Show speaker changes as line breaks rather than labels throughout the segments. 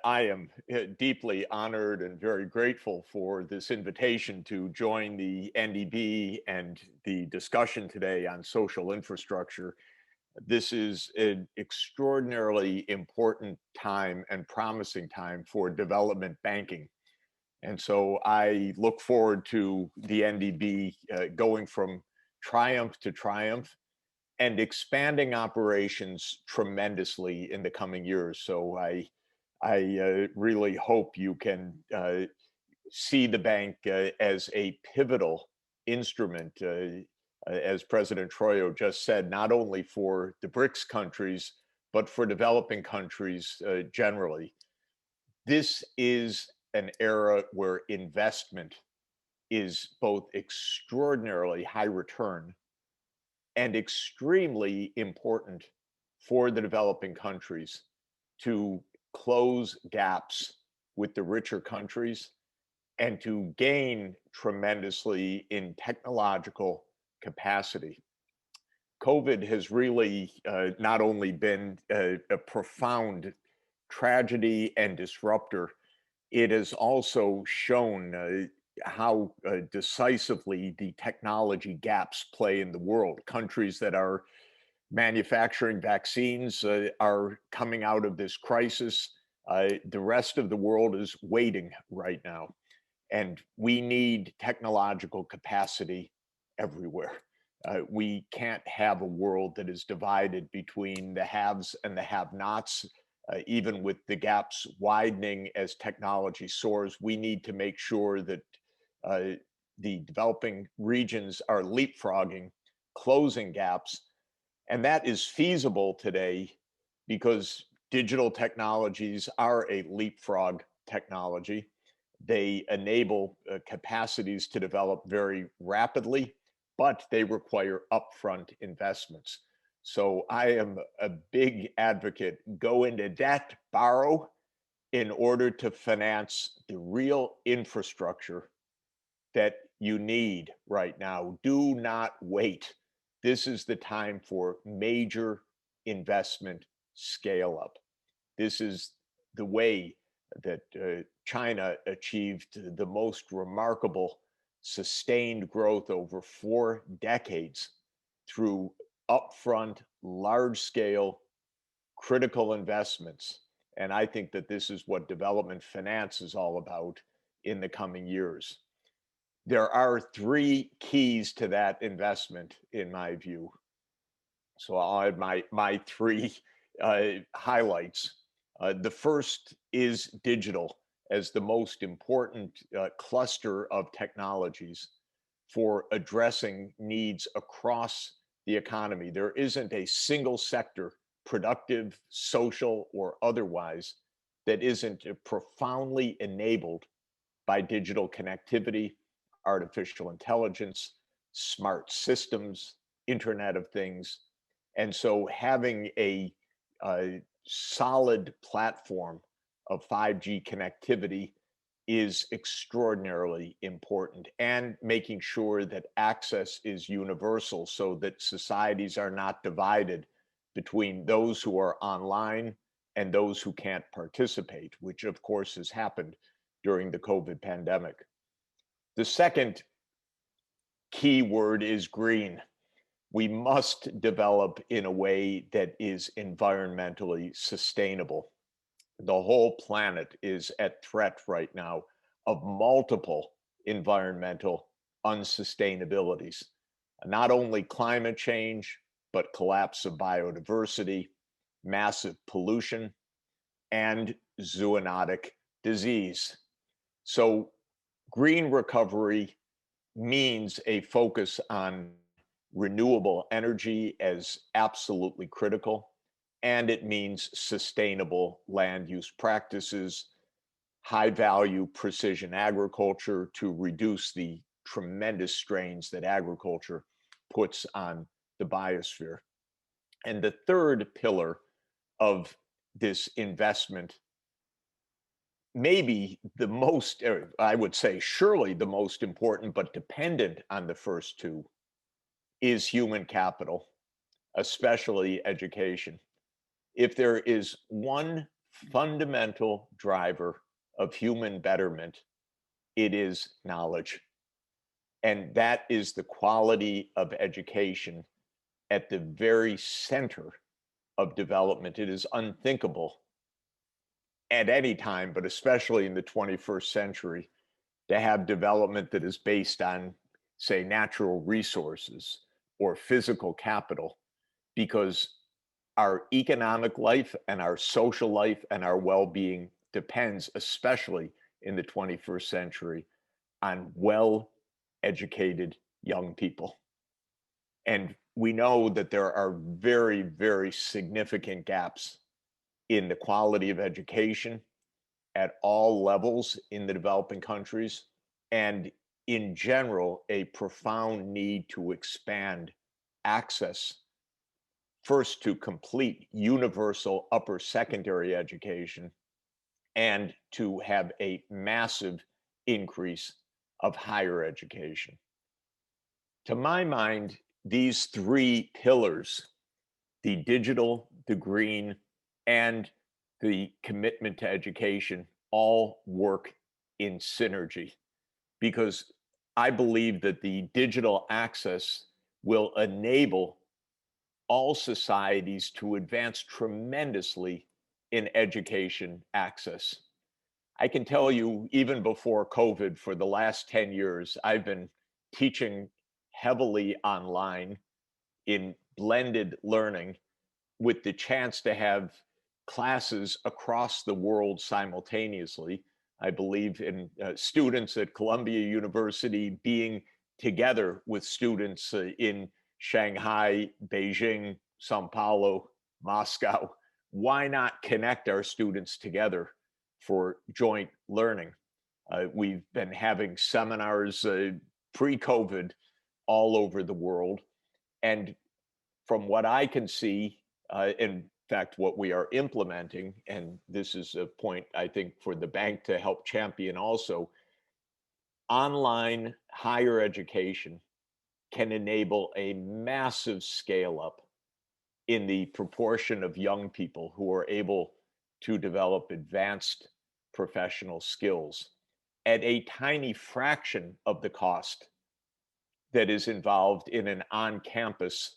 I am deeply honored and very grateful for this invitation to join the NDB and the discussion today on social infrastructure. This is an extraordinarily important time and promising time for development banking. And so I look forward to the NDB going from triumph to triumph and expanding operations tremendously in the coming years. So I really hope you can see the bank as a pivotal instrument, as President Troyo just said, not only for the BRICS countries, but for developing countries generally. This is an era where investment is both extraordinarily high return and extremely important for the developing countries to close gaps with the richer countries and to gain tremendously in technological capacity. COVID has really not only been a profound tragedy and disruptor, it has also shown how decisively the technology gaps play in the world. Countries that are manufacturing vaccines are coming out of this crisis. The rest of the world is waiting right now. And we need technological capacity everywhere. We can't have a world that is divided between the haves and the have nots. Even with the gaps widening as technology soars, we need to make sure that uh, the developing regions are leapfrogging, closing gaps. And that is feasible today because digital technologies are a leapfrog technology. They enable capacities to develop very rapidly, but they require upfront investments. So I am a big advocate. Go into debt, borrow in order to finance the real infrastructure that you need right now. Do not wait. This is the time for major investment scale up. This is the way that China achieved the most remarkable sustained growth over 4 decades through upfront, large scale, critical investments. And I think that this is what development finance is all about in the coming years. There are three keys to that investment, in my view. So I'll add my three highlights. The first is digital as the most important cluster of technologies for addressing needs across the economy. There isn't a single sector, productive, social, or otherwise, that isn't profoundly enabled by digital connectivity, artificial intelligence, smart systems, Internet of Things. And so having a solid platform of 5G connectivity is extraordinarily important, and making sure that access is universal so that societies are not divided between those who are online and those who can't participate, which of course has happened during the COVID pandemic. The second key word is green. We must develop in a way that is environmentally sustainable. The whole planet is at threat right now of multiple environmental unsustainabilities, not only climate change, but collapse of biodiversity, massive pollution, and zoonotic disease. So green recovery means a focus on renewable energy as absolutely critical, and it means sustainable land use practices, high value precision agriculture to reduce the tremendous strains that agriculture puts on the biosphere. And the third pillar of this investment, maybe the most, I would say, surely the most important, but dependent on the first two, is human capital, especially education. If there is one fundamental driver of human betterment, it is knowledge. And that is the quality of education at the very center of development. It is unthinkable at any time, but especially in the 21st century, to have development that is based on, say, natural resources or physical capital, because our economic life and our social life and our well-being depends, especially in the 21st century, on well-educated young people. And we know that there are very, very significant gaps in the quality of education at all levels in the developing countries, and in general, a profound need to expand access, first to complete universal upper secondary education, and to have a massive increase of higher education. To my mind, these three pillars, the digital, the green, and the commitment to education, all work in synergy, because I believe that the digital access will enable all societies to advance tremendously in education access. I can tell you, even before COVID, for the last 10 years, I've been teaching heavily online in blended learning, with the chance to have classes across the world simultaneously. I believe in students at Columbia University being together with students in Shanghai, Beijing, Sao Paulo, Moscow. Why not connect our students together for joint learning? We've been having seminars pre-COVID all over the world. And from what I can see, in fact, what we are implementing, and this is a point I think for the bank to help champion also, online higher education can enable a massive scale up in the proportion of young people who are able to develop advanced professional skills at a tiny fraction of the cost that is involved in an on-campus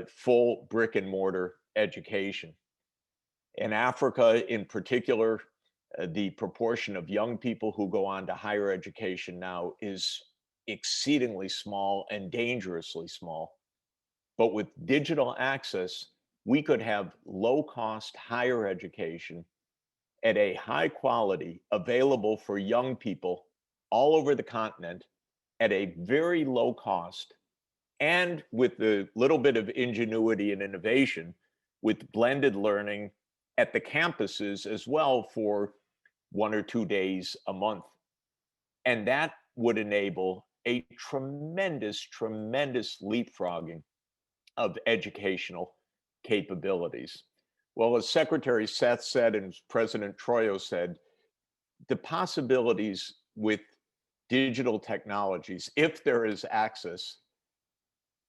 full brick and mortar education. In Africa, in particular, the proportion of young people who go on to higher education now is exceedingly small and dangerously small. But with digital access, we could have low cost higher education at a high quality available for young people all over the continent at a very low cost, and with the little bit of ingenuity and innovation, with blended learning at the campuses as well for 1 or 2 days a month. And that would enable a tremendous, tremendous leapfrogging of educational capabilities. Well, as Secretary Seth said and President Troyo said, the possibilities with digital technologies, if there is access,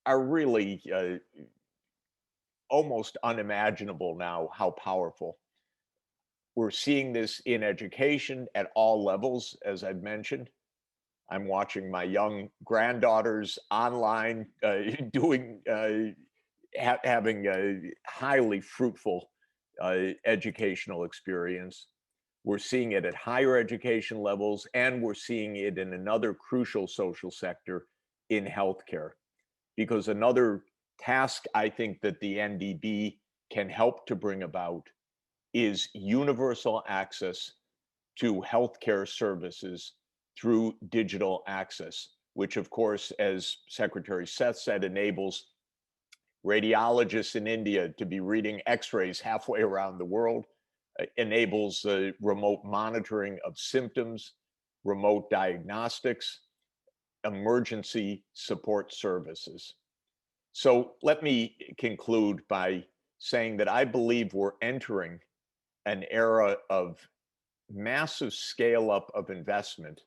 are really almost unimaginable now how powerful. We're seeing this in education at all levels, as I've mentioned. I'm watching my young granddaughters online doing, having a highly fruitful educational experience. We're seeing it at higher education levels, and we're seeing it in another crucial social sector, in healthcare. Because another task I think that the NDB can help to bring about is universal access to healthcare services through digital access, which of course, as Secretary Seth said, enables radiologists in India to be reading x-rays halfway around the world, enables remote monitoring of symptoms, remote diagnostics, emergency support services. So let me conclude by saying that I believe we're entering an era of massive scale up of investment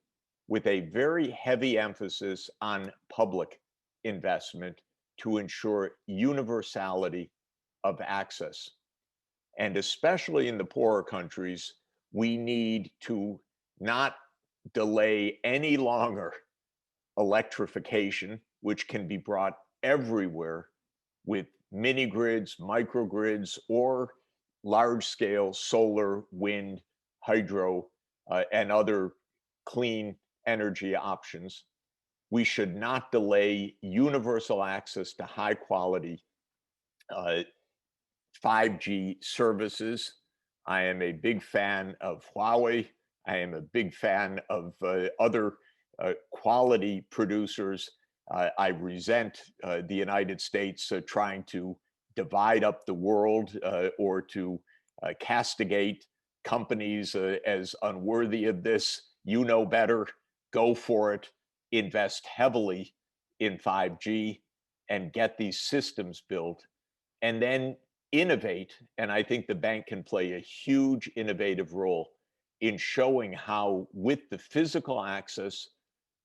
with a very heavy emphasis on public investment to ensure universality of access. And especially in the poorer countries, we need to not delay any longer electrification, which can be brought everywhere with mini grids, microgrids, or large scale solar, wind, hydro, and other clean energy options. We should not delay universal access to high quality uh, 5G services. I am a big fan of Huawei. I am a big fan of other quality producers. I resent the United States trying to divide up the world or to castigate companies as unworthy of this. You know better. Go for it. Invest heavily in 5G and get these systems built, and then innovate. And I think the bank can play a huge innovative role in showing how, with the physical access,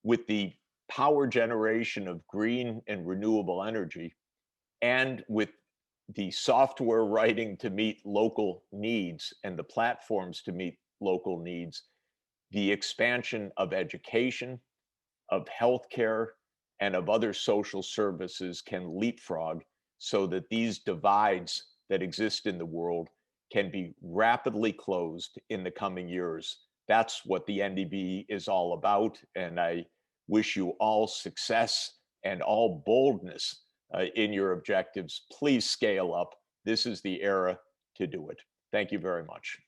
with the power generation of green and renewable energy, and with the software writing to meet local needs and the platforms to meet local needs, the expansion of education, of healthcare, and of other social services can leapfrog, so that these divides that exist in the world can be rapidly closed in the coming years. That's what the NDB is all about. And I wish you all success and all boldness in your objectives. Please scale up. This is the era to do it. Thank you very much.